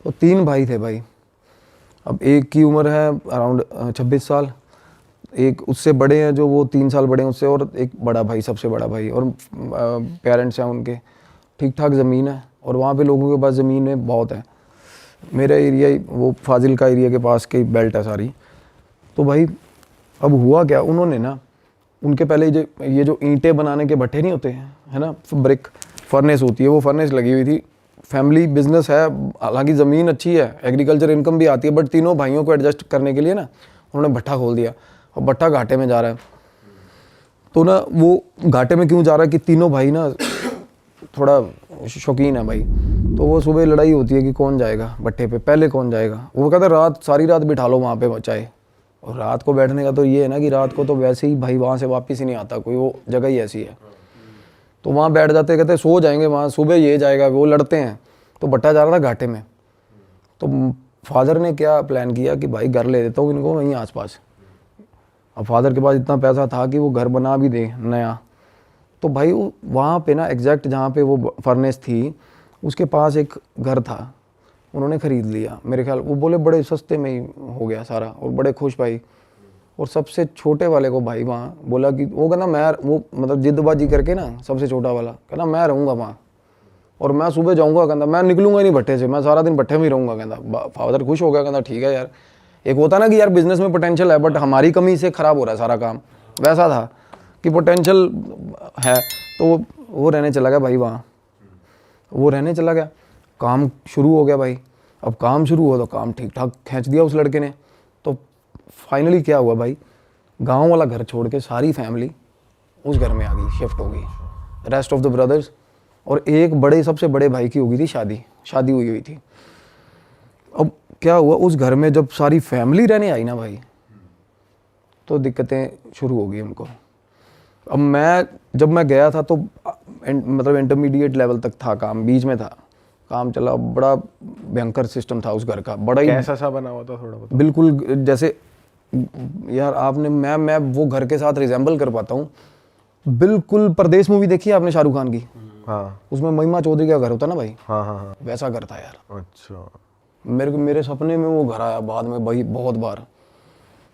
तो 3 भाई थे भाई। अब एक की उम्र है अराउंड 26 साल, एक उससे बड़े हैं जो वो 3 साल बड़े हैं उससे, और एक बड़ा भाई, सबसे बड़ा भाई। और पेरेंट्स हैं उनके, ठीक ठाक ज़मीन है, और वहाँ पे लोगों के पास ज़मीनें बहुत है। मेरा एरिया वो फाजिल का एरिया के पास की बेल्ट है सारी। तो भाई अब हुआ क्या, उन्होंने ना उनके पहले ये जो ईंटें बनाने के भट्ठे नहीं होते हैं, है ना, ब्रिक फर्नेस होती है, वो फर्नेस लगी हुई थी। फैमिली बिजनेस है, हालांकि ज़मीन अच्छी है, एग्रीकल्चर इनकम भी आती है, बट तीनों भाइयों को एडजस्ट करने के लिए ना उन्होंने भट्ठा खोल दिया, और भट्ठा घाटे में जा रहा है। तो ना वो घाटे में क्यों जा रहा है कि तीनों भाई ना थोड़ा शौकीन है भाई। तो वो सुबह लड़ाई होती है कि कौन जाएगा भट्ठे पे, पहले कौन जाएगा। वो कहता है रात, सारी रात बिठा लो वहाँ पे बचाए। और रात को बैठने का तो ये है ना कि रात को तो वैसे ही भाई वहाँ से वापस ही नहीं आता कोई, वो जगह ही ऐसी है। तो वहाँ बैठ जाते, कहते सो जाएंगे वहाँ, सुबह ये जाएगा, वो लड़ते हैं। तो भट्टा जा रहा था घाटे में। तो फादर ने क्या प्लान किया कि भाई घर ले देता हूँ इनको वहीं आसपास। अब फादर के पास इतना पैसा था कि वो घर बना भी दे नया। तो भाई वहाँ पे ना एग्जैक्ट जहाँ पे वो फर्नेस थी उसके पास एक घर था, उन्होंने ख़रीद लिया मेरे ख्याल। वो बोले बड़े सस्ते में ही हो गया सारा, और बड़े खुश भाई। और सबसे छोटे वाले को भाई वहाँ बोला कि वो कहना मैं, वो मतलब जिद्दबाजी करके ना, सबसे छोटा वाला कहना मैं रहूँगा वहाँ, और मैं सुबह जाऊँगा, कहता मैं निकलूँगा नहीं भट्टे से, मैं सारा दिन भट्टे में ही रहूँगा। कहता फादर खुश हो गया, कहता ठीक है यार। एक होता ना कि यार बिज़नेस में पोटेंशियल है बट हमारी कमी से ख़राब हो रहा है सारा काम, वैसा था कि पोटेंशियल है। तो वो रहने चला गया भाई वहाँ, वो रहने चला गया। काम शुरू हो गया भाई। अब काम शुरू हुआ तो काम ठीक ठाक खींच दिया उस लड़के ने। तो फाइनली क्या हुआ भाई, गांव वाला घर छोड़ के सारी फैमिली उस घर में आ गई, शिफ्ट हो गई। रेस्ट ऑफ द ब्रदर्स, और एक बड़े, सबसे बड़े भाई की हो गई थी शादी हुई थी। अब क्या हुआ, उस घर में जब सारी फैमिली रहने आई ना भाई, तो दिक्कतें शुरू हो गई उनको। अब जब मैं गया था तो मतलब इंटरमीडिएट लेवल तक था काम, बीच में था काम चला। बड़ा भयंकर सिस्टम था उस घर का, बड़ा ही कैसा सा बना हुआ था थोड़ा बताओ। बिल्कुल जैसे यार आपने, मैं वो घर के साथ रिजेंबल कर पाता हूँ बिल्कुल। परदेश मूवी देखी है आपने शाहरुख खान की? हाँ। उसमें महिमा चौधरी का घर होता ना भाई, हाँ हाँ हाँ, वैसा घर था यार। अच्छा। मेरे सपने में वो घर आया बाद में भाई बहुत बार।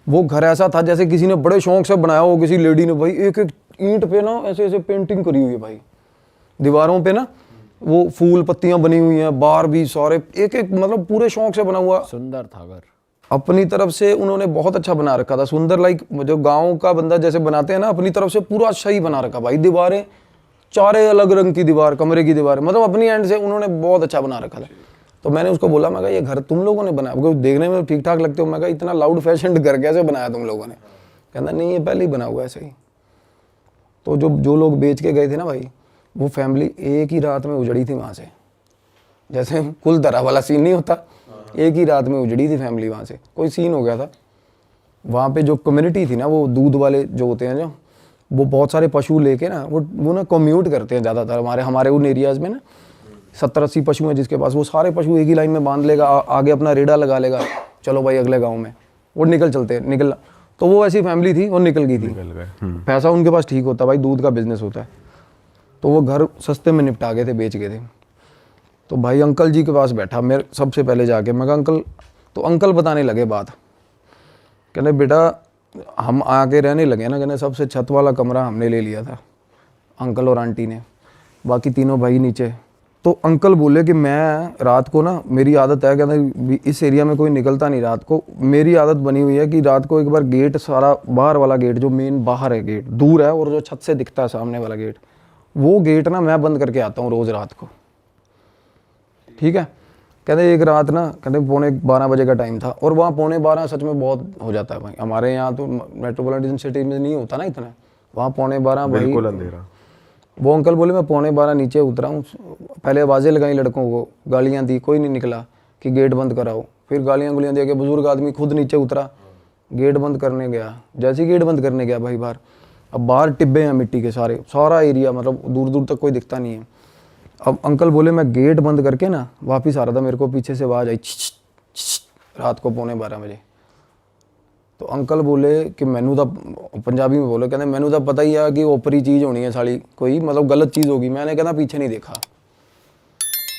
वो घर ऐसा था जैसे किसी ने बड़े शौक से बनाया हो, किसी लेडी ने भाई। एक एक ईंट पे ना ऐसे ऐसे पेंटिंग करी हुई है भाई, दीवारों पे ना वो फूल पत्तियां बनी हुई हैं, बाहर भी सारे एक एक, मतलब पूरे शौक से बना हुआ। सुंदर था घर, अपनी तरफ से उन्होंने बहुत अच्छा बना रखा था, सुंदर, लाइक जो गांव का बंदा जैसे बनाते हैं ना, अपनी तरफ से पूरा अच्छा ही बना रखा भाई। दीवारें चारे अलग रंग की दीवार, कमरे की दीवार, मतलब अपनी एंड से उन्होंने बहुत अच्छा बना रखा था। तो मैंने उसको बोला, मैं कहा ये घर तुम लोगों ने बनाया? क्योंकि देखने में ठीक ठाक लगते हो। मैं कहा इतना लाउड फैशन घर कैसे बनाया तुम लोगों ने? कहना नहीं ये पहले ही बना हुआ है ऐसे ही। तो जो लोग बेच के गए थे ना भाई, वो फैमिली एक ही रात में उजड़ी थी वहाँ से। जैसे कुल तरह वाला सीन नहीं होता, एक ही रात में उजड़ी थी फैमिली वहाँ से। कोई सीन हो गया था वहाँ पे। जो कम्युनिटी थी ना, वो दूध वाले जो होते हैं, जो वो बहुत सारे पशु लेके ना वो ना कम्यूट करते हैं ज़्यादातर हमारे उन एरियाज़ में ना। 70-80 पशु हैं जिसके पास, वो सारे पशु एक ही लाइन में बांध लेगा, आगे अपना रेड़ा लगा लेगा, चलो भाई अगले गाँव में, वो निकलना। तो वो ऐसी फैमिली थी, वो निकल गई थी। पैसा उनके पास ठीक होता भाई, दूध का बिजनेस होता है। तो वो घर सस्ते में निपटा गए थे, बेच गए थे। तो भाई अंकल जी के पास बैठा मेरे सबसे पहले जाके, मैं कहा अंकल। तो अंकल बताने लगे बात, कहने बेटा हम आके रहने लगे ना, कहने सबसे छत वाला कमरा हमने ले लिया था, अंकल और आंटी ने, बाकी तीनों भाई नीचे। तो अंकल बोले कि मैं रात को ना, मेरी आदत है, कहते इस एरिया में कोई निकलता नहीं रात को, मेरी आदत बनी हुई है कि रात को एक बार गेट, सारा बाहर वाला गेट जो मेन बाहर है, गेट दूर है, और जो छत से दिखता है सामने वाला गेट, वो गेट ना मैं बंद करके आता हूँ रोज़ रात को। ठीक है। कहते एक रात ना, कहते 11:45 बजे का टाइम था, और वहाँ 11:45 सच में बहुत हो जाता है भाई। हमारे यहाँ तो मेट्रोपॉलिटन सिटी में नहीं होता ना इतना, वहाँ 11:45 भाई बिल्कुल अंधेरा। वो अंकल बोले मैं 11:45 नीचे उतरा हूँ, पहले आवाज़ें लगाई लड़कों को, गालियाँ दी, कोई नहीं निकला कि गेट बंद कराओ। फिर गालियाँ दे के बुजुर्ग आदमी खुद नीचे उतरा, गेट बंद करने गया। जैसे ही गेट बंद करने गया भाई बाहर, अब बाहर टिब्बे हैं मिट्टी के, सारा एरिया, मतलब दूर दूर तक कोई दिखता नहीं है। अब अंकल बोले मैं गेट बंद करके ना वापस आ रहा था, मेरे को पीछे से आवाज़ आई रात को 11:45 बजे। तो अंकल बोले कि मैनू तो, पंजाबी में बोले, कहते मैनू तो पता ही है कि ओपरी चीज़ होनी है साली, कोई मतलब गलत चीज़ होगी। मैंने कहना पीछे नहीं देखा,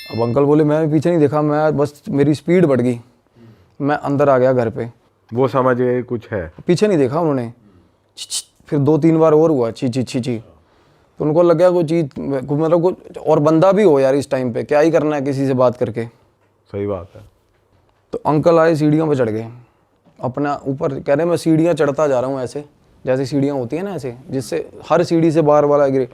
अब अंकल बोले, मैं पीछे नहीं देखा, मैं बस मेरी स्पीड बढ़ गई, मैं अंदर आ गया घर पे। वो समझ गए कुछ है, पीछे नहीं देखा उन्होंने। फिर 2-3 बार और हुआ ची ची ची ची, तो उनको लग गया कोई चीज़, मतलब कुछ और बंदा भी हो यार इस टाइम पे, क्या ही करना है किसी से बात करके। सही बात है। तो अंकल आए, सीढ़ियों पे चढ़ गए अपना ऊपर, कह रहे मैं सीढ़ियाँ चढ़ता जा रहा हूँ ऐसे, जैसे सीढ़ियाँ होती हैं ना ऐसे, जिससे हर सीढ़ी से बार वाला गिरे।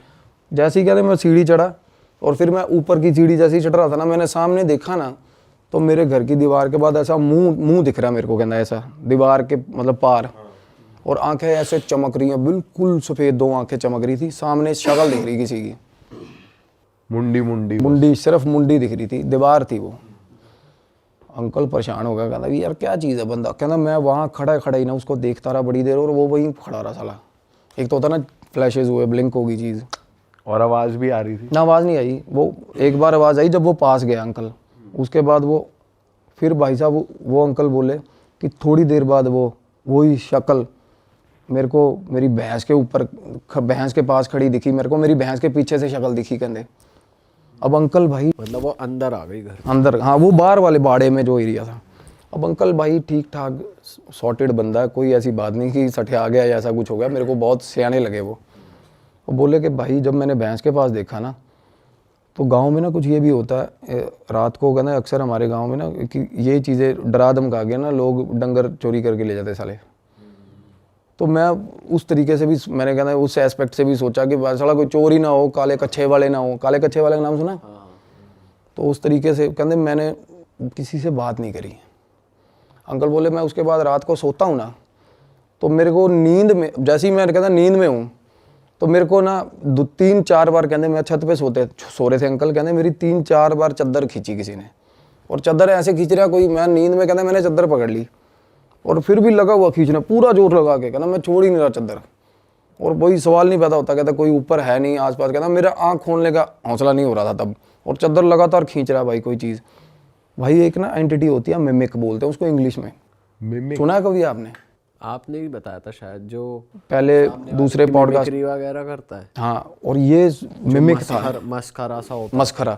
जैसे ही कह रहे मैं सीढ़ी चढ़ा, और फिर मैं ऊपर की सीढ़ी जैसे ही चढ़ रहा था ना, मैंने सामने देखा ना, तो मेरे घर की दीवार के बाद ऐसा मुंह दिख रहा मेरे को, कहना ऐसा दीवार के मतलब पार, और आंखें ऐसे चमक रही हैं, बिल्कुल सफ़ेद 2 आंखें चमक रही थी, सामने शक्ल दिख रही किसी की, मुंडी सिर्फ मुंडी दिख रही थी, दीवार थी वो। अंकल परेशान हो गया, कहता यार क्या चीज़ है। बंदा कहना मैं वहाँ खड़ा ही ना उसको देखता रहा बड़ी देर, और वो वहीं खड़ा रहा साला। एक तो होता ना फ्लैशेज हुए, ब्लिंक होगी चीज़, और आवाज़ भी आ रही थी। ना आवाज़ नहीं आई। वो एक बार आवाज़ आई जब वो पास गया अंकल, उसके बाद वो फिर भाई साहब वो अंकल बोले कि थोड़ी देर बाद वही शक्ल मेरे को मेरी भैंस के ऊपर, भैंस के पास खड़ी दिखी मेरे को, मेरी भैंस के पीछे से शक्ल दिखी कहते। अब अंकल भाई, मतलब वो अंदर आ गई घर अंदर, हाँ वो बाहर वाले बाड़े में जो एरिया था। अब अंकल भाई ठीक ठाक सॉर्टेड बंदा है, कोई ऐसी बात नहीं कि सठे आ गया या ऐसा कुछ हो गया, मेरे को बहुत सियाने लगे वो बोले कि भाई जब मैंने भैंस के पास देखा ना, तो गांव में ना कुछ ये भी होता है, रात को कहना अक्सर हमारे गांव में ना कि ये चीज़ें डरा धमका के ना लोग डंगर चोरी करके ले जाते साले। तो मैं उस तरीके से भी मैंने कहना उस एस्पेक्ट से भी सोचा कि साला कोई चोरी ना हो, काले कच्छे वाले ना हो। काले कच्छे वाले का नाम सुना? तो उस तरीके से कहते मैंने किसी से बात नहीं करी। अंकल बोले मैं उसके बाद रात को सोता हूँ ना, तो मेरे को नींद में, जैसे ही मैं कहता नींद में हूँ, तो मेरे को ना 3-4 बार कहते मैं छत पे सो रहे थे अंकल, कहते मेरी 3-4 बार चादर खींची किसी ने, और चादर ऐसे खींच रहा कोई, मैं नींद में कहते मैंने चादर पकड़ ली, और फिर भी लगा हुआ खींचना पूरा जोर लगा के, कहना मैं छोड़ ही नहीं रहा चादर, और कोई सवाल नहीं पैदा होता, कहता कोई ऊपर है नहीं आसपास, कहता मेरा आँख खोलने का हौसला नहीं हो रहा था तब, और चादर लगातार खींच रहा भाई कोई चीज़। भाई एक ना एंटिटी होती है, मिमिक बोलते हैं उसको इंग्लिश में, मिमिक सुना है कभी आपने? आपने भी बताया था शायद, जो पहले दूसरे पॉडकास्ट वगैरह करता है। हाँ, और ये मिमिक था, मस्खरा सा होता मस्खरा,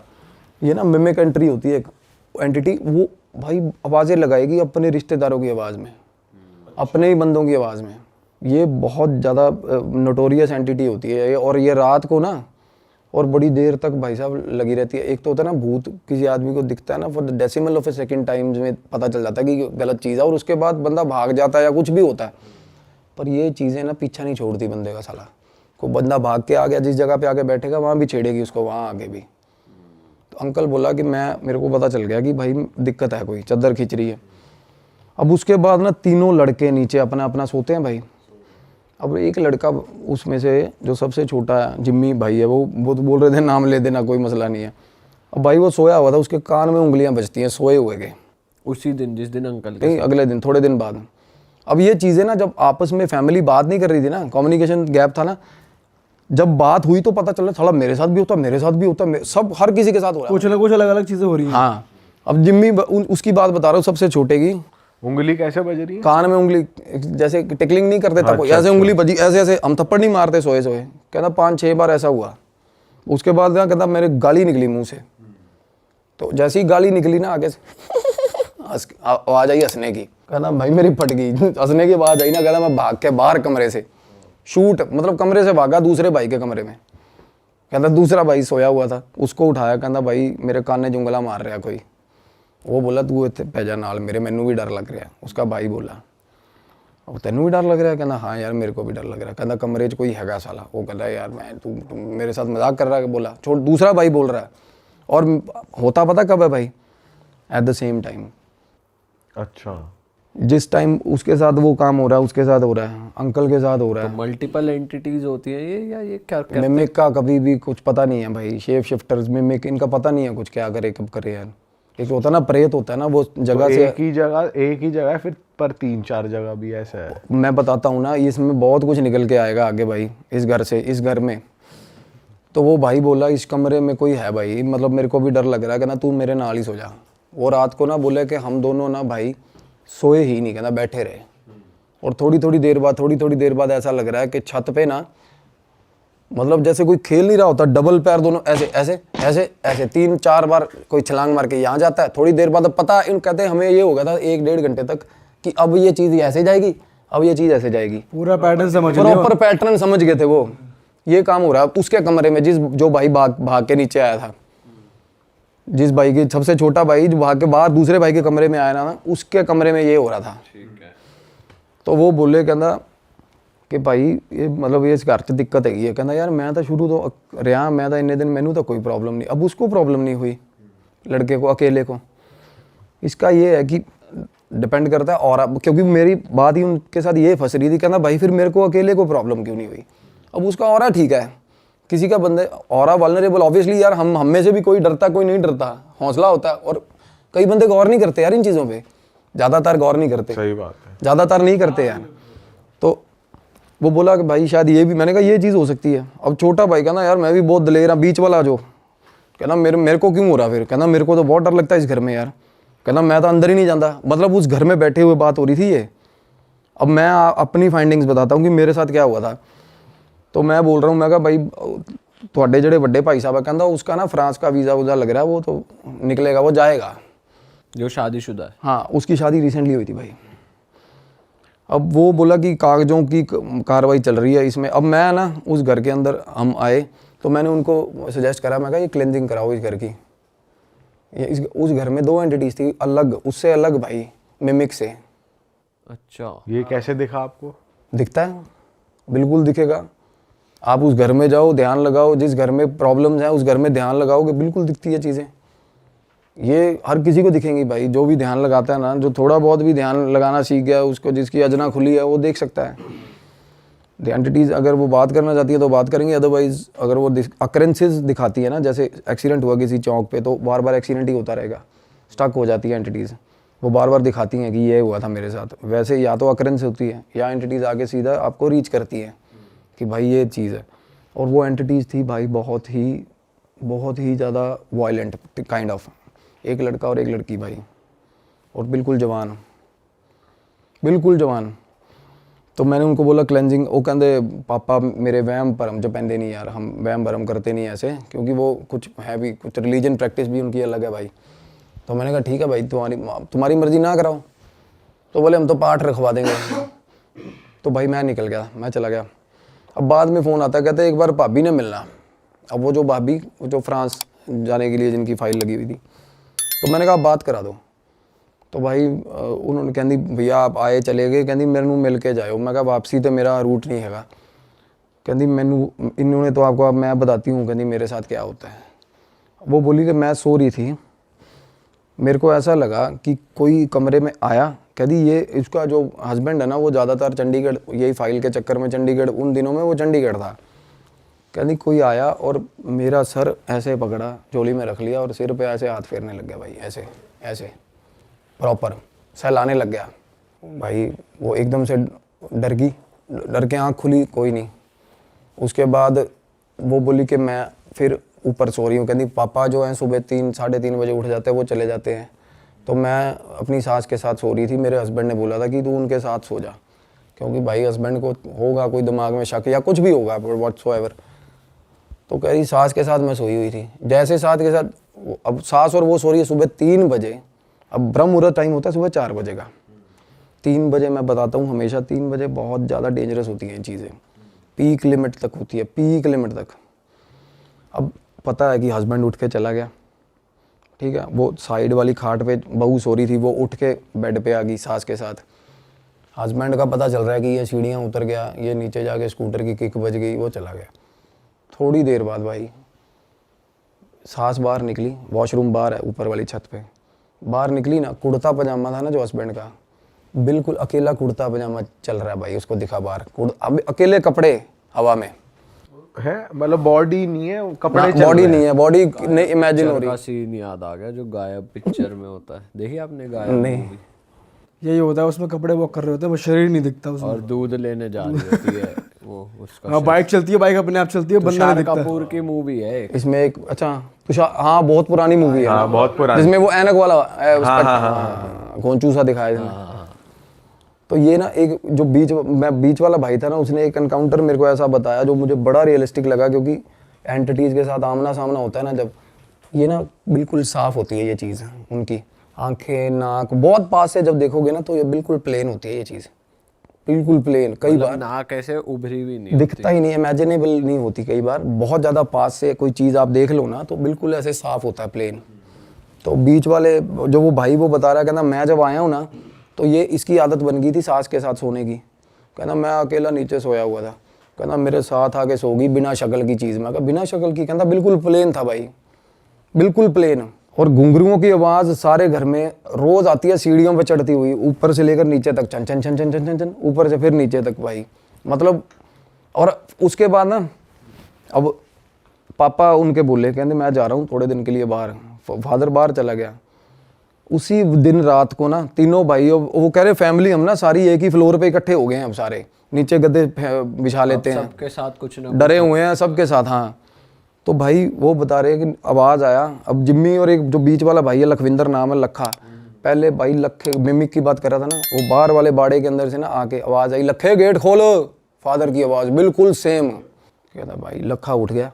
ये ना मिमिक एंट्री होती है, एक एंटिटी, वो भाई आवाज़ें लगाएगी अपने रिश्तेदारों की आवाज़ में, अपने ही बंदों की आवाज़ में। ये बहुत ज़्यादा नोटोरियस एंटिटी होती है, और ये रात को ना और बड़ी देर तक भाई साहब लगी रहती है। एक तो होता है ना भूत किसी आदमी को दिखता है ना, for the decimal of A second times में पता चल जाता है कि गलत चीज़ है, और उसके बाद बंदा भाग जाता है या कुछ भी होता है, पर ये चीज़ें ना पीछा नहीं छोड़ती बंदे का साला। कोई बंदा भाग के आ गया, जिस जगह पे आके बैठेगा वहाँ भी छेड़ेगी उसको, वहाँ आगे भी। तो अंकल बोला कि मेरे को पता चल गया कि भाई दिक्कत है, कोई चादर खींच रही है। अब उसके बाद ना तीनों लड़के नीचे अपना अपना सोते हैं भाई। अब एक लड़का उसमें से जो सबसे छोटा है, जिम्मी भाई है, वो तो बोल रहे थे नाम ले देना, कोई मसला नहीं है। अब भाई वो सोया हुआ था, उसके कान में उंगलियां बजती हैं सोए हुए के, उसी दिन जिस दिन अंकल नहीं अगले दिन, थोड़े दिन बाद। अब ये चीज़ें ना जब आपस में फैमिली बात नहीं कर रही थी ना, कम्युनिकेशन गैप था ना, जब बात हुई तो पता चला थोड़ा मेरे साथ भी होता, मेरे साथ भी होता, सब हर किसी के साथ हो रहा है, कुछ ना कुछ अलग अलग चीजें हो रही हैं। हाँ। अब जिम्मी उसकी बात बता रहा हूँ, सबसे छोटे की उंगली कैसे बज रही है? कान में उंगली, जैसे टिकलिंग नहीं करते तब ऐसे उंगली बजी, ऐसे ऐसे, हम थप्पड़ नहीं मारते सोए सोए, कहता 5-6 बार ऐसा हुआ। उसके बाद ना कहता मेरे गाली निकली मुंह से, तो जैसे ही गाली निकली ना आगे से आवाज आई हंसने की, कहता भाई मेरी फट गई, हंसने की आवाज आई ना, कहता मैं भाग के बाहर कमरे से शूट, मतलब कमरे से भागा दूसरे भाई के कमरे में। कहता दूसरा भाई सोया हुआ था, उसको उठाया, कहता भाई मेरे कान ने उंगला मार रहा कोई। वो बोला तू इतने पै जा नाल मेरे, मैनू भी डर लग रहा है। उसका भाई बोला अब तेनू भी डर लग रहा है? कहना हाँ यार मेरे को भी डर लग रहा है। कहना कमरे 'च कोई हैगा साला। वो कहता यार मैं तू मेरे साथ मजाक कर रहा है। बोला छोड़, दूसरा भाई बोल रहा है, और होता पता कब है भाई? At the same time. अच्छा, जिस टाइम उसके साथ वो काम हो रहा है उसके साथ हो रहा है, अंकल के साथ हो रहा है। मल्टीपल एंटिटीज होती हैं ये, या ये क्या मिमिक का कभी भी कुछ पता नहीं है भाई। शेप शिफ्टर्स, मिमिक, इनका पता नहीं है कुछ क्या करे कब करे यार। एक होता है ना प्रेत होता है ना, वो जगह से एक ही जगह फिर पर 3-4 जगह भी ऐसा है। मैं बताता हूँ ना, इसमें बहुत कुछ निकल के आएगा आगे भाई। इस घर से, इस घर में तो वो भाई बोला इस कमरे में कोई है भाई, मतलब मेरे को भी डर लग रहा है। कहना तू मेरे नाल ही सो जा। वो रात को ना बोले कि हम दोनों ना भाई सोए ही नहीं, कहना बैठे रहे। और थोड़ी थोड़ी देर बाद ऐसा लग रहा है कि छत पे ना मतलब जैसे कोई खेल नहीं रहा होता, डबल पैर दोनों ऐसे ऐसे ऐसे ऐसे 3-4 बार कोई छलांग मार के यहाँ जाता है। थोड़ी देर बाद अब पता इन कहते हैं हमें ये हो गया था 1-1.5 घंटे तक कि अब ये चीज़ ऐसे जाएगी, अब ये चीज़ ऐसे जाएगी, पूरा पैटर्न समझ लिया। प्रॉपर पैटर्न समझ गए थे वो। ये काम हो रहा है उसके कमरे में, जो भाई भाग के नीचे आया था, जिस भाई की सबसे छोटा भाई जो भाग के बाहर दूसरे भाई के कमरे में आया ना, उसके कमरे में ये हो रहा था। तो वो बोले कहता कि भाई ये मतलब ये इस घर च दिक्कत है। कहता यार मैं तो शुरू तो रहा, मैं तो इन्ने दिन मैनू तो कोई प्रॉब्लम नहीं। अब उसको प्रॉब्लम नहीं हुई, लड़के को, अकेले को। इसका ये है कि डिपेंड करता है और क्योंकि मेरी बात ही उनके साथ ये फंस रही थी। कहना भाई फिर मेरे को अकेले को प्रॉब्लम क्यों नहीं हुई? अब उसका ऑरा ठीक है, किसी का बंदे ऑरा वल्नरेबल, ऑब्वियसली यार हम में से भी कोई डरता कोई नहीं डरता, हौसला होता है। और कई बंदे गौर नहीं करते यार इन चीज़ों पे, ज़्यादातर गौर नहीं करते, सही बात है, ज़्यादातर नहीं करते यार। तो वो बोला कि भाई शायद ये भी, मैंने कहा ये चीज़ हो सकती है। अब छोटा भाई कहना यार मैं भी बहुत दलेर हूँ, बीच वाला जो कहना मेरे को क्यों हो रहा? फिर कहना मेरे को तो बहुत डर लगता है इस घर में यार। कहना मैं तो अंदर ही नहीं जाता। मतलब उस घर में बैठे हुए बात हो रही थी ये। अब मैं अपनी फाइंडिंग्स बताता हूँ कि मेरे साथ क्या हुआ था। तो मैं बोल रहा हूँ, मैं कहा भाई थोड़े जड़े बड़े भाई साहब कहता उसका ना फ्रांस का वीज़ा वूज़ा लग रहा है, वो तो निकलेगा, वो जाएगा। जो शादीशुदा है? हाँ, उसकी शादी रिसेंटली हुई थी भाई। अब वो बोला कि कागज़ों की कार्रवाई चल रही है इसमें। अब मैं ना उस घर के अंदर हम आए तो मैंने उनको सजेस्ट करा, मैं कहा ये क्लेंजिंग कराओ इस घर की। उस घर में 2 एंटिटीज थी अलग, उससे अलग भाई, मिमिक से। अच्छा, ये कैसे दिखा आपको? दिखता है, बिल्कुल दिखेगा। आप उस घर में जाओ, ध्यान लगाओ, जिस घर में प्रॉब्लम्स हैं उस घर में ध्यान लगाओगे, बिल्कुल दिखती है चीज़ें। ये हर किसी को दिखेंगी भाई, जो भी ध्यान लगाता है ना, जो थोड़ा बहुत भी ध्यान लगाना सीख गया उसको, जिसकी अजना खुली है वो देख सकता है। द एंटिटीज़ अगर वो बात करना चाहती है तो बात करेंगे, अदरवाइज अगर वो अकरेंसेस दिखाती है ना, जैसे एक्सीडेंट हुआ किसी चौक पे तो बार बार एक्सीडेंट ही होता रहेगा, स्टक हो जाती है एंटिटीज़, वो बार बार दिखाती हैं कि ये हुआ था मेरे साथ। वैसे या तो अकरेंस होती है या एंटिटीज़ आगे सीधा आपको रीच करती है कि भाई ये चीज़ है। और वो एंटिटीज़ थी भाई बहुत ही ज़्यादा वायलेंट काइंड ऑफ, एक लड़का और एक लड़की भाई, और बिल्कुल जवान, बिल्कुल जवान। तो मैंने उनको बोला क्लेंजिंग, वो कहते पापा मेरे वहम भरम च पैंदे नहीं यार, हम वहम भरम करते नहीं ऐसे, क्योंकि वो कुछ है भी, कुछ रिलीजन प्रैक्टिस भी उनकी अलग है भाई। तो मैंने कहा ठीक है भाई, तुम्हारी मर्जी ना कराओ। तो बोले हम तो पाठ रखवा देंगे। तो भाई मैं निकल गया, मैं चला गया। अब बाद में फ़ोन आता, कहते एक बार भाभी ने मिलना। अब वो जो भाभी जो फ्रांस जाने के लिए जिनकी फ़ाइल लगी हुई थी, तो मैंने कहा बात करा दो। तो भाई उन्होंने कहती भैया आप आए चले गए, कहती मेरे नू मिल के जाओ। मैं कहा वापसी तो मेरा रूट नहीं हैगा। कहती मैनू इन्होंने तो आपको, अब मैं बताती हूँ कहती मेरे साथ क्या होता है। वो बोली कि मैं सो रही थी, मेरे को ऐसा लगा कि कोई कमरे में आया। कहती ये इसका जो हस्बैंड है ना वो ज़्यादातर चंडीगढ़, यही फाइल के चक्कर में चंडीगढ़, उन दिनों में वो चंडीगढ़ था। कहती कोई आया और मेरा सर ऐसे पकड़ा, झोली में रख लिया और सिर पे ऐसे हाथ फेरने लग गया भाई, ऐसे ऐसे प्रॉपर सहलाने लग गया भाई। वो एकदम से डर गई, डर के आँख खुली, कोई नहीं। उसके बाद वो बोली कि मैं फिर ऊपर सो रही हूँ। कहती पापा जो हैं सुबह 3-3:30 बजे उठ जाते हैं, वो चले जाते हैं। तो मैं अपनी सास के साथ सो रही थी। मेरे हस्बैंड ने बोला था कि तू उनके साथ सो जा, क्योंकि भाई हस्बैंड को होगा कोई दिमाग में शक या कुछ भी होगा व्हाटसोएवर। तो कह रही सास के साथ मैं सोई हुई थी। जैसे सास के साथ, अब सास और वो सो रही है सुबह 3 बजे। अब ब्रह्म मुहूर्त टाइम होता है सुबह 4 बजे का। 3 बजे मैं बताता हूँ, हमेशा 3 बजे बहुत ज़्यादा डेंजरस होती हैं चीज़ें, पीक लिमिट तक होती है, पीक लिमिट तक। अब पता है कि हस्बैंड उठ के चला गया, ठीक है। वो साइड वाली खाट पे बहू सो रही थी, वो उठ के बेड पे आ गई सास के साथ। हस्बैंड का पता चल रहा है कि ये सीढ़ियाँ उतर गया, ये नीचे जाके स्कूटर की किक बज गई, वो चला गया। थोड़ी देर बाद भाई सास बाहर निकली, वॉशरूम बाहर है ऊपर वाली छत पे, बाहर निकली ना, कुर्ता पजामा था ना जो हस्बैंड का, बिल्कुल अकेला कुर्ता पजामा चल रहा है भाई, उसको दिखा बाहर, अब अकेले कपड़े हवा में है, मतलब बॉडी नहीं है, कपड़े चल बॉडी रहे नहीं है, बॉडी नहीं इमेजिन हो रही का सीन याद आ गया जो गायब पिक्चर में होता है, देखिए आपने गायब नहीं। movie? यही होता है, उसमें कपड़े वॉक कर रहे होते हैं, वो शरीर नहीं दिखता उसमें। और दूध लेने जा रही होती है वो उसका। हाँ, बाइक चलती है, बाइक अपने आप चलती है, बंदा नहीं तुषार दिखता। कपूर की मूवी है एक। इसमें एक, अच्छा तुषार, हाँ बहुत पुरानी मूवी है, हाँ बहुत पुरानी, जिसमें वो ऐनक वाला है, उसका घोंचू सा दिखाया इसमें। तो ये ना एक जो बीच वाला भाई था ना, उसने एक एनकाउंटर मेरे को ऐसा बताया जो मुझे बड़ा रियलिस्टिक लगा, क्योंकि एंटिटीज़ के साथ आमना सामना होता है ना जब, ये ना बिल्कुल साफ़ होती है ये चीज़, उनकी आंखें नाक बहुत पास से जब देखोगे ना तो ये बिल्कुल प्लेन होती है ये चीज़, बिल्कुल प्लेन। कई बार नाक ऐसे उभरी भी नहीं दिखता ही नहीं, इमेजिनेबल नहीं होती। कई बार बहुत ज़्यादा पास से कोई चीज़ आप देख लो ना तो बिल्कुल ऐसे साफ़ होता है प्लेन। तो बीच वाले जो वो भाई वो बता रहा है, कहना मैं जब आया हूँ ना तो ये इसकी आदत बन गई थी सास के साथ सोने की। कहना मैं अकेला नीचे सोया हुआ था, कहना मेरे साथ आके सो गई बिना शक्ल की चीज़। मैं कहा बिना शक्ल की? कहता बिल्कुल प्लेन था भाई, बिल्कुल प्लेन। और घुंघरुओं की आवाज़ सारे घर में रोज़ आती है, सीढ़ियों पे चढ़ती हुई, ऊपर से लेकर नीचे तक, चन चन चन चन चन चन चन, ऊपर से फिर नीचे तक भाई, मतलब। और उसके बाद ना अब पापा उनके बोले, कहते मैं जा रहा हूँ थोड़े दिन के लिए बाहर। फादर बाहर चला गया। उसी दिन रात को ना तीनों भाई, वो कह रहे फैमिली हम ना सारी एक ही फ्लोर पे इकट्ठे हो गए हैं, अब सारे नीचे गद्दे बिछा लेते हैं, सबके साथ कुछ ना डरे हुए हैं सबके साथ। हाँ, तो भाई वो बता रहे कि आवाज़ आया। अब जिम्मी और एक जो बीच वाला भाई है लखविंदर नाम है, लखा, पहले भाई लखे मिमिक की बात कर रहा था ना, वो बाहर वाले बाड़े के अंदर से ना आके आवाज़ आई, लखे गेट खोलो। फादर की आवाज़ बिल्कुल सेम। कहता भाई लखा उठ गया।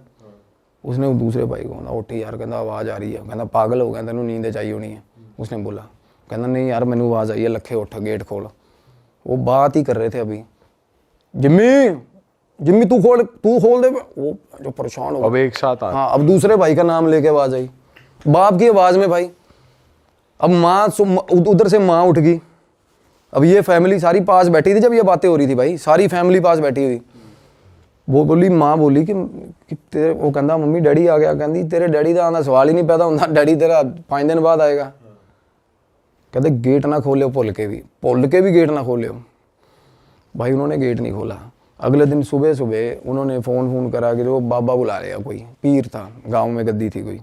उसने दूसरे भाई को कहना उठी यार, कहता आवाज़ आ रही है। कहता पागल हो गया, तेनों नींद चाहिए होनी है। उसने बोला, कहना नहीं यार मैंने आवाज़ आई है, लखे उठ गेट खोल। वो बात ही कर रहे थे अभी, जिम्मी जिम्मी तू खोल दे। वो जो परेशान हो अब एक साथ हाँ, अब दूसरे भाई का नाम लेके आवाज़ आई, बाप की आवाज़ में भाई। अब माँ उधर से माँ उठ गई। अब ये फैमिली सारी पास बैठी थी जब ये बातें हो रही थी भाई, सारी फैमिली पास बैठी हुई। वो बोली, माँ बोली कि तेरे, वो कहता मम्मी डैडी आ गया। कहती तेरे डैडी का आना सवाल ही नहीं पैदा होता, डैडी तेरा 5 दिन बाद आएगा। कहते गेट ना खोले, भुल के भी गेट ना खोले। भाई उन्होंने गेट नहीं खोला। अगले दिन सुबह सुबह उन्होंने फ़ोन करा कि वो बाबा बुला लिया, कोई पीर था गांव में, गद्दी थी कोई।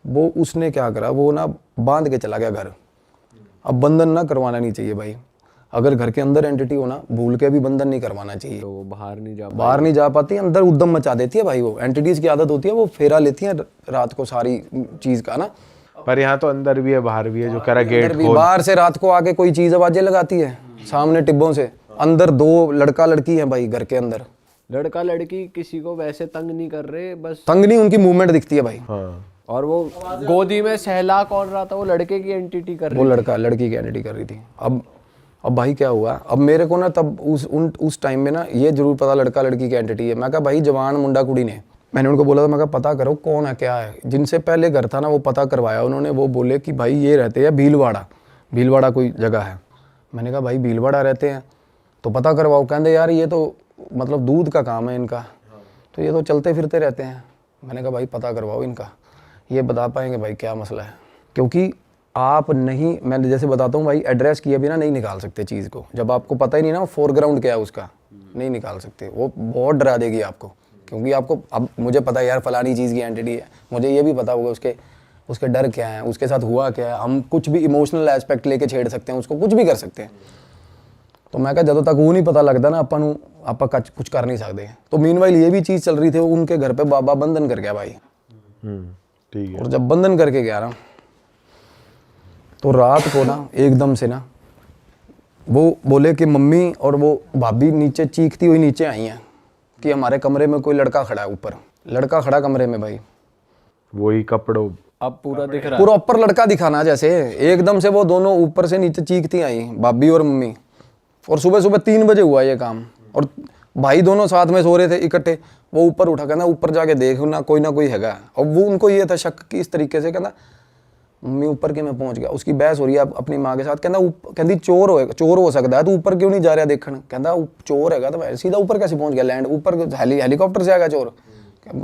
वो उसने क्या करा, वो ना बांध के चला गया घर। अब बंधन ना करवाना नहीं चाहिए भाई, अगर घर के अंदर एंटिटी हो ना, भूल के भी बंधन नहीं करवाना चाहिए। तो वो बाहर नहीं जा पाती, अंदर उद्दम मचा देती है भाई। वो एंटिटीज़ की आदत होती है, वो फेरा लेती है रात को सारी चीज़ का ना। पर यहाँ तो अंदर भी है बाहर भी है, जो कह रहा गेट खोल। बाहर से रात को आके कोई चीज़ आवाज़ें लगाती है सामने टिब्बों से। अंदर 2 लड़का लड़की है भाई घर के अंदर। लड़का लड़की किसी को वैसे तंग नहीं कर रहे, बस तंग नहीं, उनकी मूवमेंट दिखती है भाई। हाँ। और वो गोदी में सहला कौन रहा था, वो लड़के की एंटिटी कर रही वो लड़का लड़की की एंटिटी कर रही थी। अब भाई क्या हुआ, अब मेरे को ना तब उस टाइम में ना ये जरूर पता लड़का लड़की की एंटिटी है। मैं कहा भाई जवान मुंडा कुड़ी ने, मैंने उनको बोला था, मैं कहा पता करो कौन है क्या है। जिनसे पहले घर था ना वो पता करवाया उन्होंने। वो बोले कि भाई ये रहते हैं भीलवाड़ा कोई जगह है। मैंने कहा भाई भीलवाड़ा रहते हैं तो पता करवाओ। कहते यार ये तो मतलब दूध का काम है इनका, तो ये तो चलते फिरते रहते हैं। मैंने कहा भाई पता करवाओ इनका, ये बता पाएंगे भाई क्या मसला है। क्योंकि आप नहीं, मैं जैसे बताता हूँ भाई, एड्रेस किए बिना नहीं निकाल सकते चीज़ को। जब आपको पता ही नहीं ना फोरग्राउंड क्या है उसका, नहीं निकाल सकते। वो बहुत डरा देगी आपको, क्योंकि आपको अब मुझे पता है यार फलानी चीज़ की एंटिटी है, मुझे ये भी पता होगा उसके डर क्या है, उसके साथ हुआ क्या है। हम कुछ भी इमोशनल एस्पेक्ट लेके छेड़ सकते हैं उसको, कुछ भी कर सकते हैं। तो मैं कहा ਜਦੋਂ तक वो नहीं पता लगता ना ਆਪਾਂ कुछ कर नहीं सकते। तो मीनवाइल ये भी चीज़ चल रही थी, उनके घर पे बाबा बंधन कर गया भाई। ठीक है। और जब बंधन करके गया ना तो रात को ना एकदम से ना वो बोले कि मम्मी और वो भाभी नीचे चीखती हुई नीचे आई हैं कि हमारे कमरे में कोई लड़का खड़ा है। ऊपर लड़का खड़ा कमरे में भाई, वही कपड़ों अब पूरा दिख रहा है। पूरा ऊपर लड़का दिखाना जैसे। एकदम से वो दोनों ऊपर से नीचे चीखती आई, भाभी और मम्मी। और सुबह 3 बजे हुआ ये काम, और भाई दोनों साथ में सो रहे थे इकट्ठे। वो ऊपर उठा, कहना ऊपर जाके देख ना कोई हैगा। और वो उनको ये था शक कि इस तरीके से, कहना मम्मी ऊपर के मैं पहुंच गया। उसकी बहस हो रही है अपनी माँ के साथ। कहती चोर हो सकता है, तू ऊपर क्यों नहीं जा रहा देखने। कहता चोर हैगा तो सीधा ऊपर कैसे पहुंच गया, लैंड ऊपर हेलीकॉप्टर से आएगा चोर।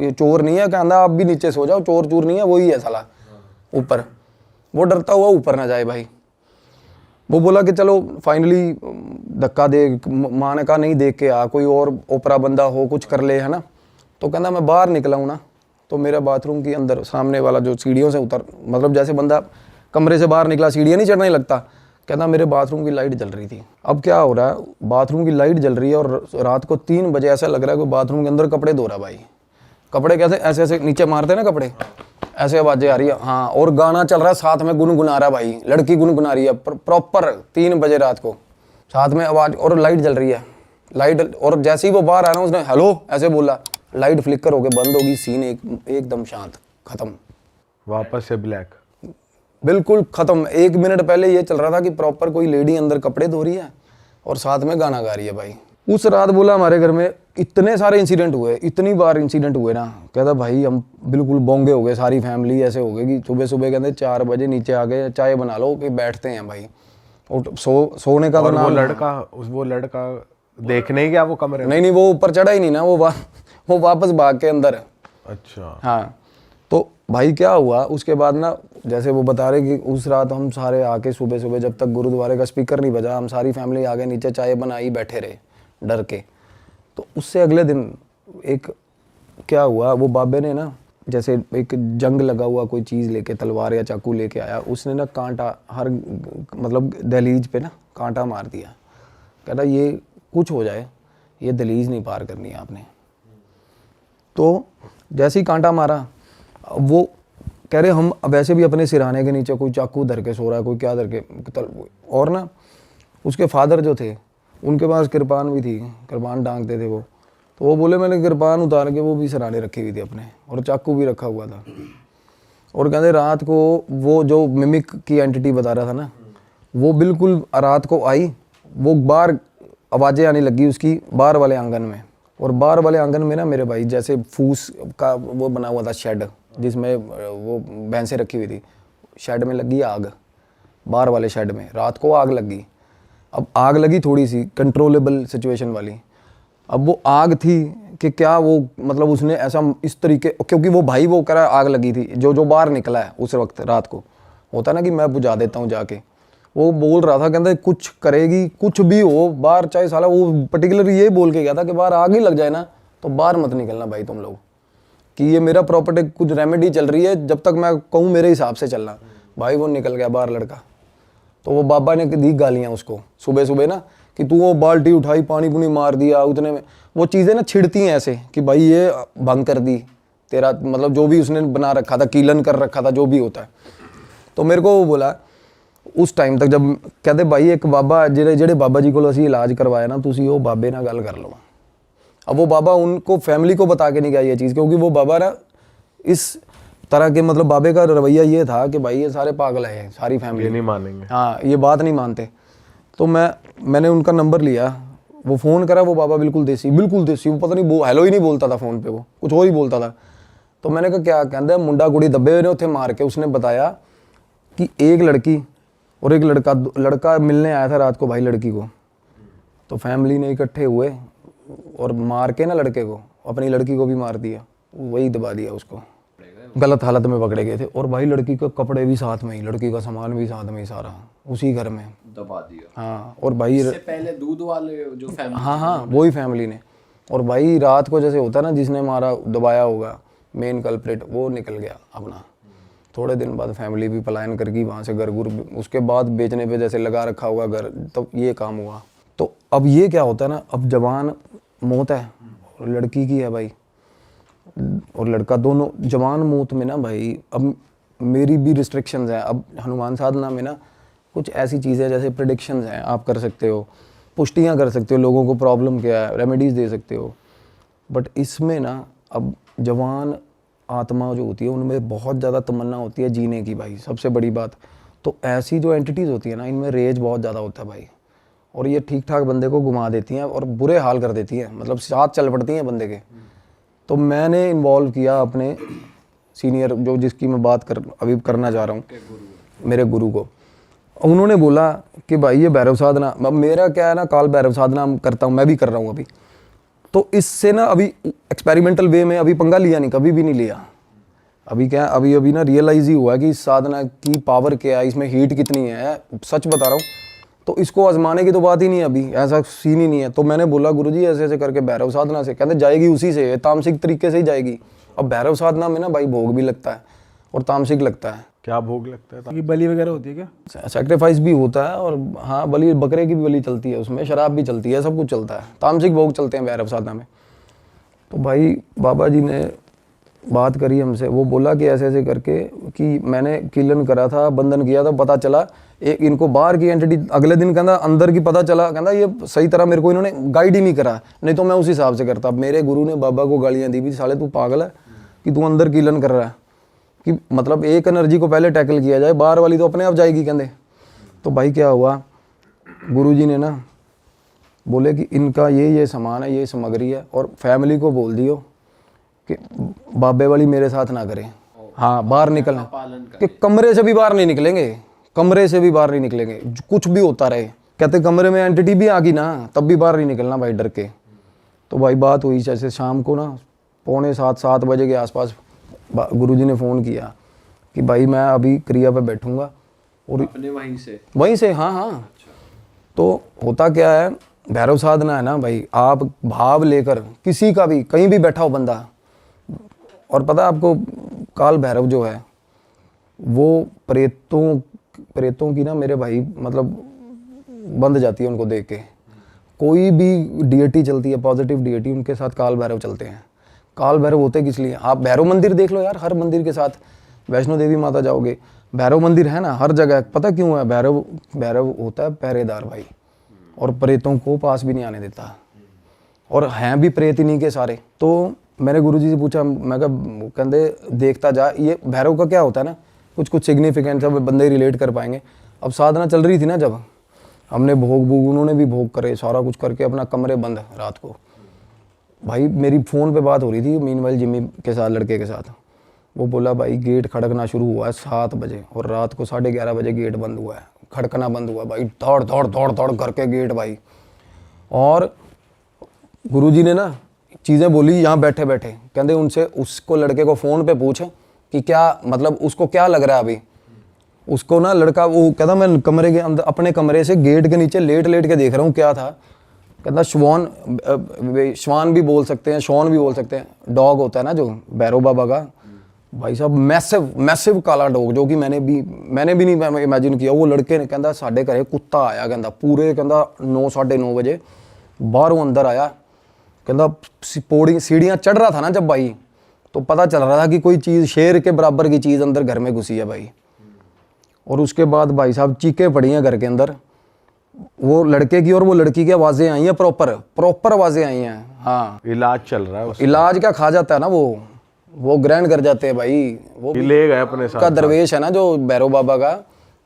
ये चोर नहीं है, कहता आप भी नीचे सो जाओ, चोर चूर नहीं है, वही है साला ऊपर। वो डरता हुआ ऊपर ना जाए भाई। वो बोला कि चलो फाइनली धक्का दे। माँ ने कहा नहीं देख के आ, कोई और ओपरा बंदा हो कुछ कर ले, है ना। तो कहना मैं बाहर निकला हूँ ना, तो मेरा बाथरूम के अंदर सामने वाला जो सीढ़ियों से उतर, मतलब जैसे बंदा कमरे से बाहर निकला सीढ़ियाँ नहीं चढ़ने लगता, कहना मेरे बाथरूम की लाइट जल रही थी। अब क्या हो रहा है, बाथरूम की लाइट जल रही है और रात को 3 बजे ऐसा लग रहा है कि बाथरूम के अंदर कपड़े धो रहा भाई। कपड़े कैसे ऐसे ऐसे नीचे मारते ना कपड़े, ऐसे आवाजें आ रही है। हाँ, और गाना चल रहा है साथ में, गुनगुना रहा भाई, लड़की गुनगुना रही है प्रॉपर 3 बजे रात को। साथ में आवाज़, और लाइट जल रही है, लाइट, और जैसे ही वो बाहर आया ना उसने हेलो ऐसे बोला, लाइट फ्लिकर होके बंद होगी, सीन एकदम शांत, ख़त्म, वापस से ब्लैक। बिल्कुल ख़त्म। 1 मिनट पहले ये चल रहा था कि प्रॉपर कोई लेडी अंदर कपड़े धो रही है और साथ में गाना गा रही है भाई। उस रात बोला हमारे घर में इतने सारे इंसिडेंट हुए, इतनी बार इंसिडेंट हुए ना, कहता भाई हम बिल्कुल बोंगे हो गए, सारी फैमिली ऐसे हो गई कि सुबह सुबह कहते 4 बजे नीचे आ गए, चाय बना लो कि बैठते हैं भाई, और सोने का तो और नाम। वो लड़का देखने ही गया वो कमरे में? नहीं, वो ऊपर चढ़ा ही नहीं ना, वो वापस भाग के अंदर। अच्छा। हाँ, तो भाई क्या हुआ उसके बाद ना, जैसे वो बता रहे कि उस रात हम सारे आके सुबह सुबह, जब तक गुरुद्वारे का स्पीकर नहीं बजा, हम सारी फैमिली आगे नीचे चाय बनाई बैठे रहे डर के। तो उससे अगले दिन एक क्या हुआ, वो बाबे ने ना, जैसे एक जंग लगा हुआ कोई चीज़ लेके, तलवार या चाकू लेके आया, उसने ना कांटा हर मतलब दहलीज पे ना कांटा मार दिया। कहता ये कुछ हो जाए, ये दहलीज नहीं पार करनी है आपने। तो जैसे ही कांटा मारा, वो कह रहे हम वैसे भी अपने सिरहाने के नीचे कोई चाकू धर के सो रहा है, कोई क्या धर के, और ना उसके फादर जो थे उनके पास कृपान भी थी, कृपान डांगते थे वो। तो वो बोले मैंने कृपान उतार के वो भी सिरहाने रखी हुई थी अपने, और चाकू भी रखा हुआ था। और कहते रात को वो जो मिमिक की एंटिटी बता रहा था ना, वो बिल्कुल रात को आई, वो बाहर आवाज़ें आने लगी उसकी बाहर वाले आंगन में, और बाहर वाले आंगन में ना मेरे भाई जैसे फूस का वो बना हुआ था शेड, जिसमें वो भैंसें रखी हुई थी, शेड में लगी आग, बाहर वाले शेड में रात को आग लगी। अब आग लगी थोड़ी सी कंट्रोलेबल सिचुएशन वाली, अब वो आग थी कि क्या वो मतलब उसने ऐसा इस तरीके, क्योंकि वो भाई वो करा आग लगी थी, जो बाहर निकला है उस वक्त रात को, होता ना कि मैं बुझा देता हूँ जाके, वो बोल रहा था कहता कुछ करेगी, कुछ भी हो बाहर, चाहे साला, वो पर्टिकुलर ये बोल के गया था कि बाहर आग ही लग जाए ना तो बाहर मत निकलना भाई तुम लोग, कि ये मेरा प्रॉपर्टी कुछ रेमेडी चल रही है, जब तक मैं कहूँ मेरे हिसाब से चलना। भाई वो निकल गया बाहर लड़का। तो वो बाबा ने दी गालियाँ उसको सुबह सुबह ना, कि तू वो बाल्टी उठाई पानी पुनी मार दिया, उतने में वो चीज़ें ना छिड़ती हैं ऐसे कि भाई ये भंग कर दी तेरा, मतलब जो भी उसने बना रखा था, कीलन कर रखा था, जो भी होता है। तो मेरे को वो बोला उस टाइम तक, जब कहते भाई एक बाबा जेड़े बाबा जी को असी इलाज करवाया ना, तुसी वो बाबे ना गल कर लो। अब वो बाबा उनको फैमिली को बता के नहीं गया ये चीज़, क्योंकि वो बाबा ना इस तरह के, मतलब बाबे का रवैया ये था कि भाई ये सारे पागल हैं, सारी फैमिली ये नहीं मानेंगे, हाँ ये बात नहीं मानते। तो मैंने उनका नंबर लिया, वो फ़ोन करा, वो बाबा बिल्कुल देसी, वो पता नहीं वो हेलो ही नहीं बोलता था फ़ोन पे, वो कुछ और ही बोलता था। तो मैंने कहा क्या कहता है, मुंडा कुड़ी दबे हुए ने उत्थे मार के। उसने बताया कि एक लड़की और एक लड़का मिलने आया था रात को भाई लड़की को, तो फैमिली ने इकट्ठे हुए और मार के ना लड़के को, अपनी लड़की को भी मार दिया, वही दबा दिया उसको, गलत हालत में पकड़े गए थे। और भाई लड़की के कपड़े भी साथ में ही, लड़की का सामान भी साथ में ही, सारा उसी घर में दबा दिया। हाँ, और भाई इससे पहले दूध वाले जो फैमिली, हाँ वही फैमिली ने। और भाई रात को जैसे होता ना, जिसने मारा दबाया होगा मेन कल्प्रिट, वो निकल गया अपना। थोड़े दिन बाद फैमिली भी पलायन कर गई वहाँ से, घर गुर उसके बाद बेचने पे जैसे लगा रखा होगा घर, तब ये काम हुआ। तो अब ये क्या होता है ना, अब जवान मौत है और लड़की की है भाई, और लड़का, दोनों जवान मौत में ना भाई, अब मेरी भी रिस्ट्रिक्शंस हैं। अब हनुमान साधना में ना कुछ ऐसी चीज़ें जैसे प्रेडिक्शंस हैं, आप कर सकते हो, पुष्टियाँ कर सकते हो, लोगों को प्रॉब्लम क्या है, रेमेडीज़ दे सकते हो। बट इसमें ना अब जवान आत्मा जो होती है उनमें बहुत ज़्यादा तमन्ना होती है जीने की भाई, सबसे बड़ी बात। तो ऐसी जो एंटिटीज़ होती है ना, इनमें रेज बहुत ज़्यादा होता है भाई, और ये ठीक ठाक बंदे को घुमा देती हैं और बुरे हाल कर देती हैं, मतलब साथ चल पड़ती हैं बंदे के। तो मैंने इन्वॉल्व किया अपने सीनियर, जो जिसकी मैं बात अभी करना चाह रहा हूँ, मेरे गुरु को। उन्होंने बोला कि भाई ये भैरव साधना, अब मेरा क्या है ना, काल भैरव साधना करता हूँ, मैं भी कर रहा हूँ अभी। तो इससे ना अभी एक्सपेरिमेंटल वे में अभी पंगा लिया नहीं, कभी भी नहीं लिया। अभी क्या, अभी ना रियलाइज़ ही हुआ कि इस साधना की पावर क्या है, इसमें हीट कितनी है, सच बता रहा हूँ। तो इसको आजमाने की तो बात ही नहीं है, अभी ऐसा सीन ही नहीं है। तो मैंने बोला गुरुजी ऐसे ऐसे करके भैरव साधना से, कहते जाएगी उसी से, तामसिक तरीके से ही जाएगी। अब भैरव साधना में ना भाई भोग भी लगता है और तामसिक लगता है। क्या भोग लगता है? कि बलि वगैरह होती है क्या? सैक्रिफाइस भी होता है, और हाँ बलि, बकरे की भी बलि चलती है उसमें, शराब भी चलती है, सब कुछ चलता है, तामसिक भोग चलते हैं भैरव साधना में। तो भाई बाबा जी ने बात करी हमसे, वो बोला कि ऐसे ऐसे करके कि मैंने कीलन करा था, बंधन किया था, पता चला एक इनको बाहर की एंटिटी, अगले दिन कहता अंदर की पता चला, कहता ये सही तरह मेरे को इन्होंने गाइड ही नहीं करा, नहीं तो मैं उस हिसाब से करता। मेरे गुरु ने बाबा को गालियाँ दी भी, साले तू पागल है कि तू अंदर कीलन कर रहा है, कि मतलब एक एनर्जी को पहले टैकल किया जाए, बाहर वाली तो अपने आप जाएगी कहते। तो भाई क्या हुआ, गुरुजी ने ना बोले कि इनका ये सामान है, ये सामग्री है, और फैमिली को बोल दियो कि बाबे वाली मेरे साथ ना करें। हाँ, बाहर निकलना कि कमरे से भी बाहर नहीं निकलेंगे, कमरे से भी बाहर नहीं निकलेंगे, कुछ भी होता रहे। कहते कमरे में एंटिटी भी आ गई ना, तब भी बाहर नहीं निकलना भाई, डर के। तो भाई बात हुई जैसे शाम को ना 6:45-7 बजे के आसपास गुरुजी ने फ़ोन किया कि भाई मैं अभी क्रिया पे बैठूंगा, और अपने वहीं से हाँ हाँ। तो होता क्या है, भैरव साधना है ना भाई, आप भाव लेकर किसी का भी कहीं भी बैठा हो बंदा, और पता है आपको काल भैरव जो है वो प्रेतों की ना मेरे भाई मतलब बंद जाती है उनको देख के। कोई भी डीएटी चलती है, पॉजिटिव डीएटी, उनके साथ काल भैरव चलते हैं। काल भैरव होते किस लिए, आप भैरव मंदिर देख लो यार, हर मंदिर के साथ, वैष्णो देवी माता जाओगे भैरव मंदिर है ना हर जगह। पता क्यों है, भैरव होता है पहरेदार भाई, और प्रेतों को पास भी नहीं आने देता, और हैं भी प्रेत इन्हीं के सारे। तो मैंने गुरुजी से पूछा, मैं कहा कहते देखता जा, ये भैरव का क्या होता है ना, कुछ सिग्निफिकेंट सब बंदे रिलेट कर पाएंगे। अब साधना चल रही थी ना, जब हमने भोग उन्होंने भी भोग करे, सारा कुछ करके अपना कमरे बंद रात को। भाई मेरी फ़ोन पे बात हो रही थी मीनवाइल जिम्मी के साथ, लड़के के साथ। वो बोला भाई गेट खड़कना शुरू हुआ है 7 बजे, और रात को 11:30 बजे गेट बंद हुआ है, खड़कना बंद हुआ भाई, दौड़ करके गेट भाई। और गुरुजी ने ना चीज़ें बोली यहाँ बैठे बैठे, कहते उनसे उसको लड़के को फ़ोन पे पूछ कि क्या मतलब उसको क्या लग रहा है अभी। उसको ना लड़का वो कहता मैं कमरे के अंदर अपने कमरे से गेट के नीचे लेट के देख रहा हूँ क्या था। कहता श्वान भी बोल सकते हैं, शॉन भी बोल सकते हैं, डॉग होता है ना जो भैरव बाबा का, भाई साहब मैसिव काला डॉग, जो कि मैंने भी नहीं इमेजिन किया। वो लड़के ने कहता साढ़े घरे कुत्ता आया, कहता पूरे कहता 9-9:30 बजे बाहरों अंदर आया, कहता पौड़ी सीढ़ियाँ चढ़ रहा था ना जब भाई, तो पता चल रहा था कि कोई चीज़ शेर के बराबर की चीज़ अंदर घर में घुसी है भाई। और उसके बाद भाई साहब चीखें पड़ी हैं घर के अंदर, वो लड़के की और वो लड़की की आवाज़ें आई हैं, प्रॉपर आवाज़ें आई हैं। हाँ, इलाज चल रहा है, इलाज क्या खा जाता है ना, वो ग्रहण कर जाते हैं भाई। वो ले गए अपने साथ का दरवेश है ना जो भैरव बाबा का,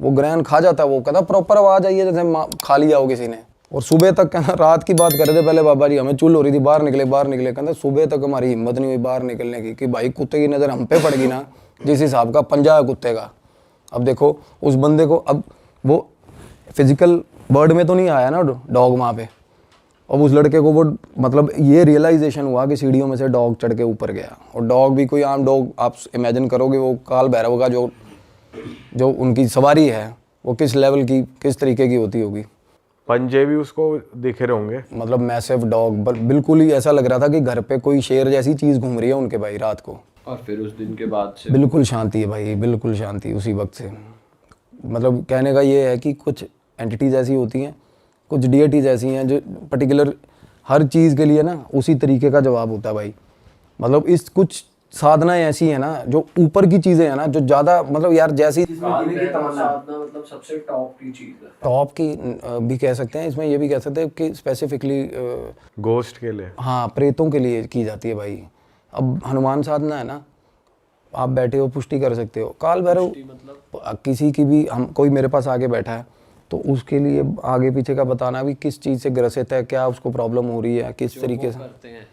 वो ग्रहण खा जाता है। वो कहता प्रॉपर आवाज़ आई है जैसे खा लिया हो किसी ने। और सुबह तक कहना, रात की बात कर रहे थे पहले बाबा जी, हमें चुल हो रही थी, बाहर निकले। कहते सुबह तक हमारी हिम्मत नहीं हुई बाहर निकलने की, कि भाई कुत्ते की नज़र हम पे पड़ गई ना, जिस हिसाब का पंजा है कुत्ते का। अब देखो उस बंदे को, अब वो फिजिकल बर्ड में तो नहीं आया ना डॉग वहाँ पे। अब उस लड़के को वो मतलब ये रियलाइजेशन हुआ कि सीढ़ियों में से डॉग चढ़ के ऊपर गया, और डॉग भी कोई आम डॉग, आप इमेजिन करोगे वो काल भैरव का जो उनकी सवारी है वो किस लेवल की, किस तरीके की होती होगी। पंजे भी उसको दिखे रहे होंगे, मतलब मैसिव डॉग, बिल्कुल ही ऐसा लग रहा था कि घर पे कोई शेर जैसी चीज़ घूम रही है उनके भाई रात को। और फिर उस दिन के बाद से बिल्कुल शांति है भाई, बिल्कुल शांति उसी वक्त से। मतलब कहने का ये है कि कुछ एंटिटीज़ ऐसी होती हैं, कुछ डीएटीज़ ऐसी हैं जो पर्टिकुलर हर चीज़ के लिए ना उसी तरीके का जवाब होता है भाई। मतलब इस कुछ साधनाएं ऐसी हैं ना जो ऊपर की चीज़ें हैं ना, जो ज़्यादा मतलब यार जैसी साधना मतलब सबसे टॉप की चीज़ है, टॉप की भी कह सकते हैं, इसमें ये भी कह सकते हैं कि स्पेसिफिकली घोस्ट के लिए, हाँ प्रेतों के लिए की जाती है भाई। अब हनुमान साधना है ना, आप बैठे हो पुष्टि कर सकते हो। काल भैरव मतलब किसी की भी, हम कोई मेरे पास आके बैठा है तो उसके लिए आगे पीछे का बताना भी किस चीज़ से ग्रसित है, क्या उसको प्रॉब्लम हो रही है, किस तरीके से करते हैं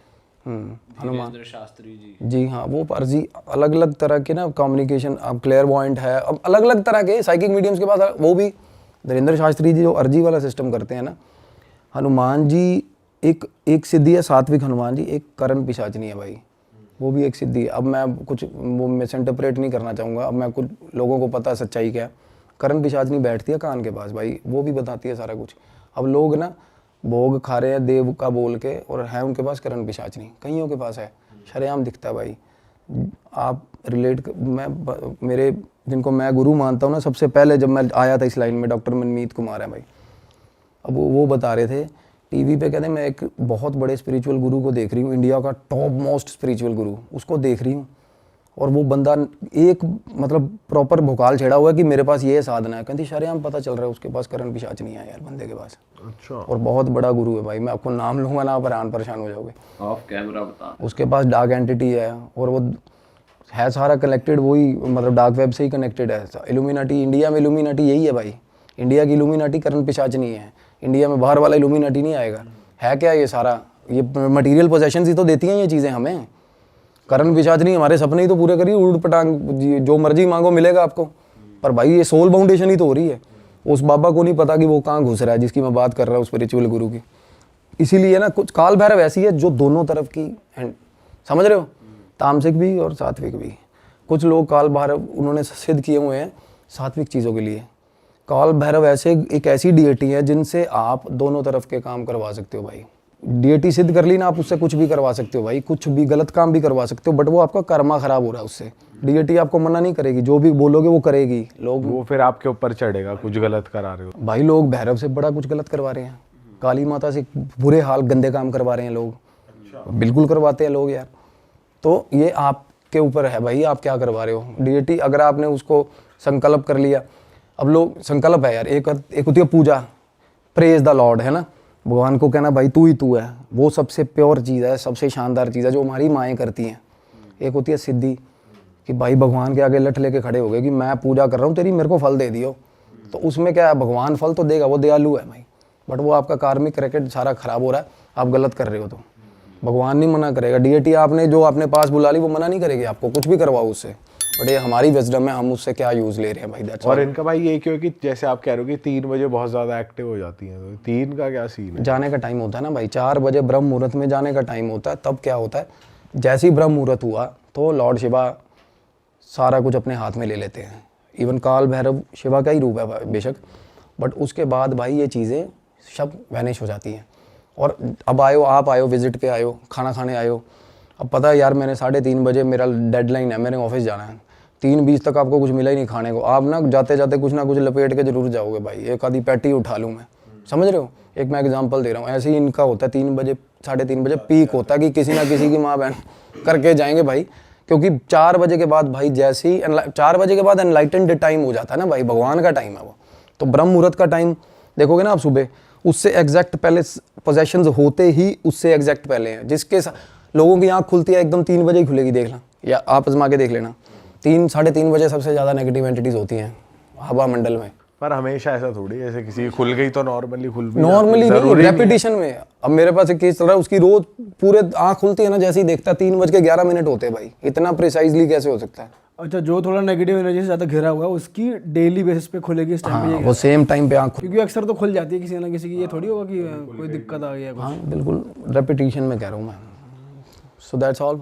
हनुमान शास्त्री जी। हाँ, वो पर्जी अलग अलग तरह के ना कम्युनिकेशन, अब क्लेयरवॉयंट है, अब अलग अलग तरह के साइकिक मीडियम्स के पास, वो भी धीरेन्द्र शास्त्री जी जो अर्जी वाला सिस्टम करते हैं ना। हनुमान जी एक सिद्धि है, सात्विक हनुमान जी, एक करण पिशाचनी है भाई, वो भी एक सिद्धि है। अब मैं कुछ वो मिस इंटरप्रेट नहीं करना चाहूँगा, अब मैं कुछ लोगों को पता है सच्चाई क्या है। करण पिशाचनी बैठती है कान के पास भाई, वो भी बताती है सारा कुछ। अब लोग ना भोग खा रहे हैं देव का बोल के, और है उनके पास करण पिशाचनी, कईयों के पास है, शरेआम दिखता है भाई। आप रिलेट, मेरे जिनको मैं गुरु मानता हूँ ना, सबसे पहले जब मैं आया था इस लाइन में, डॉक्टर मनमीत कुमार है भाई। अब वो बता रहे थे टीवी पे, कहते मैं एक बहुत बड़े स्पिरिचुअल गुरु को देख रही हूँ, इंडिया का टॉप मोस्ट स्पिरिचुअल गुरु, उसको देख रही हूँ। और वो बंदा एक मतलब प्रॉपर भोकाल छेड़ा हुआ है कि मेरे पास ये साधना है, कहती शरेआम पता चल रहा है उसके पास करण पिशाच नहीं है यार बंदे के पास। अच्छा। और बहुत बड़ा गुरु है भाई, मैं आपको नाम लूंगा ना, आप परेशान हो जाओगे। ऑफ कैमरा बता। उसके पास डार्क एंटिटी है और वो है सारा कनेक्टेड, वही मतलब डार्क वेब से ही कनेक्टेड है। इल्यूमिनाटी, इंडिया में इल्यूमिनाटी यही है भाई, इंडिया की इल्यूमिनाटी करण पिशाच नहीं है, इंडिया में बाहर वाला इल्यूमिनाटी नहीं आएगा। है क्या ये सारा, ये मटेरियल पोजेशंस ही तो देती हैं ये चीज़ें हमें। करण पिशाच नहीं, हमारे सपने ही तो पूरे करिए, उड़ पटांग जो मर्जी मांगो मिलेगा आपको। पर भाई ये सोल बाउंडेशन ही तो हो रही है। उस बाबा को नहीं पता कि वो कहाँ घुस रहा है जिसकी मैं बात कर रहा हूँ, स्पिरिचुअल गुरु की। इसीलिए ना कुछ काल भैरव ऐसी है जो दोनों तरफ की हैंड, समझ रहे हो, तामसिक भी और सात्विक भी। कुछ लोग काल भैरव उन्होंने सिद्ध किए हुए हैं सात्विक चीज़ों के लिए। काल भैरव ऐसे एक ऐसी डीएटी है जिनसे आप दोनों तरफ के काम करवा सकते हो भाई। डीएटी सिद्ध कर ली ना, आप उससे कुछ भी करवा सकते हो भाई, कुछ भी गलत काम भी करवा सकते हो, बट वो आपका कर्मा खराब हो रहा है उससे। डीएटी आपको मना नहीं करेगी, जो भी बोलोगे वो करेगी। लोग वो फिर आपके ऊपर चढ़ेगा कुछ गलत करा रहे हो। भाई लोग भैरव से बड़ा कुछ गलत करवा रहे हैं, काली माता से बुरे हाल गंदे काम करवा रहे हैं लोग। बिल्कुल करवाते हैं लोग यार। तो ये आपके ऊपर है भाई, आप क्या करवा रहे हो। डीएटी अगर आपने उसको संकल्प कर लिया, अब लोग संकल्प है यार, एक होती है पूजा, प्रेज द लॉर्ड, है ना, भगवान को कहना भाई तू ही तू है, वो सबसे प्योर चीज़ है, सबसे शानदार चीज़ है जो हमारी माएँ करती हैं। एक होती है सिद्धि कि भाई भगवान के आगे लठ लेके खड़े हो गए कि मैं पूजा कर रहा हूँ तेरी, मेरे को फल दे दियो। तो उसमें क्या है, भगवान फल तो देगा, वो दयालु है भाई, बट वो आपका कार्मिक रैकेट सारा खराब हो रहा है, आप गलत कर रहे हो। तो भगवान नहीं मना करेगा, डीएटी आपने जो अपने पास बुला ली वो मना नहीं करेगी आपको, कुछ भी करवाओ उससे। बट ये हमारी विजडम है, हम उससे क्या यूज़ ले रहे हैं भाई, दैट्स और इनका भाई ये क्यों कि जैसे आप कह रहे हो कि 3 बजे बहुत ज़्यादा एक्टिव हो जाती हैं, तो 3 का क्या सीन है? जाने का टाइम होता है ना भाई, 4 बजे ब्रह्म मुहूर्त में जाने का टाइम होता है। तब क्या होता है, जैसे ही ब्रह्म मुहूर्त हुआ तो लॉर्ड शिवा सारा कुछ अपने हाथ में ले लेते हैं। इवन काल भैरव शिवा का ही रूप है बेशक, बट उसके बाद भाई ये चीज़ें सब वैनिश हो जाती हैं। और अब आयो, आप आयो, विजिट पे आयो, खाना खाने आयो, अब पता है यार मैंने 3:30 बजे मेरा डेडलाइन है, मैंने ऑफिस जाना है, 3:20 तक आपको कुछ मिला ही नहीं खाने को, आप ना जाते जाते कुछ ना कुछ लपेट के जरूर जाओगे भाई, एक आधी पैटी उठा लूँ मैं, समझ रहे हो। एक मैं एग्जांपल दे रहा हूँ, ऐसे ही इनका होता है 3 बजे 3:30 बजे पीक होता है कि किसी ना किसी की माँ बहन करके जाएंगे भाई। क्योंकि 4 बजे के बाद भाई, जैसे ही 4 बजे के बाद एनलाइटेंड टाइम हो जाता है ना भाई, भगवान का टाइम है वो। तो ब्रह्म मुहूर्त का टाइम देखोगे ना आप सुबह, उससे एग्जैक्ट पहले पोजेशंस होते ही उससे एग्जैक्ट पहले हैं। जिसके लोगों की आँख खुलती है एकदम 3 बजे ही खुलेगी, देखना, या आप आजमा के देख लेना, 3-3:30 बजे सबसे ज़्यादा नेगेटिव एंटिटीज होती हैं हवा मंडल में। पर हमेशा ऐसा थोड़ी, जैसे किसी की खुल गई तो नॉर्मली खुल भी नॉर्मली जाती है, नहीं, जरूरी रेपिटेशन में। अब मेरे पास एक केस चल रहा है, उसकी रोज पूरे आँख खुलती है ना, जैसे ही देखता 3:11 होते हैं भाई, इतना प्रिसाइजली कैसे हो सकता है। अच्छा, जो थोड़ा नेगेटिव एनर्जी से ज़्यादा घिरा हुआ है उसकी डेली बेसिस पे खुलेगी इस टाइम पे? हाँ, वो सेम टाइम पे आँख क्योंकि अक्सर तो खुल जाती है किसी ना किसी की, ये थोड़ी होगा कि कोई दिक्कत आ गई है कुछ। हाँ बिल्कुल, रेपिटेशन में कह रहा हूँ मैं। So that's all.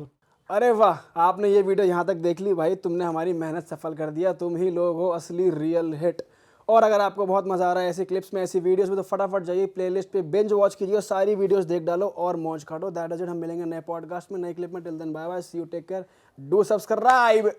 अरे वाह, आपने ये वीडियो यहाँ तक देख ली भाई, तुमने हमारी मेहनत सफल कर दिया, तुम ही लोग हो असली रियल हिट। और अगर आपको बहुत मज़ा आ रहा है ऐसी क्लिप्स में, ऐसी वीडियोस में, तो फटाफट जाइए प्लेलिस्ट पे बिंज वॉच कीजिए और सारी वीडियोस देख डालो और मौज काटो। दैट इज इट, हम मिलेंगे नए पॉडकास्ट में, नए क्लिप में। Till then bye bye, see you, take care, do subscribe.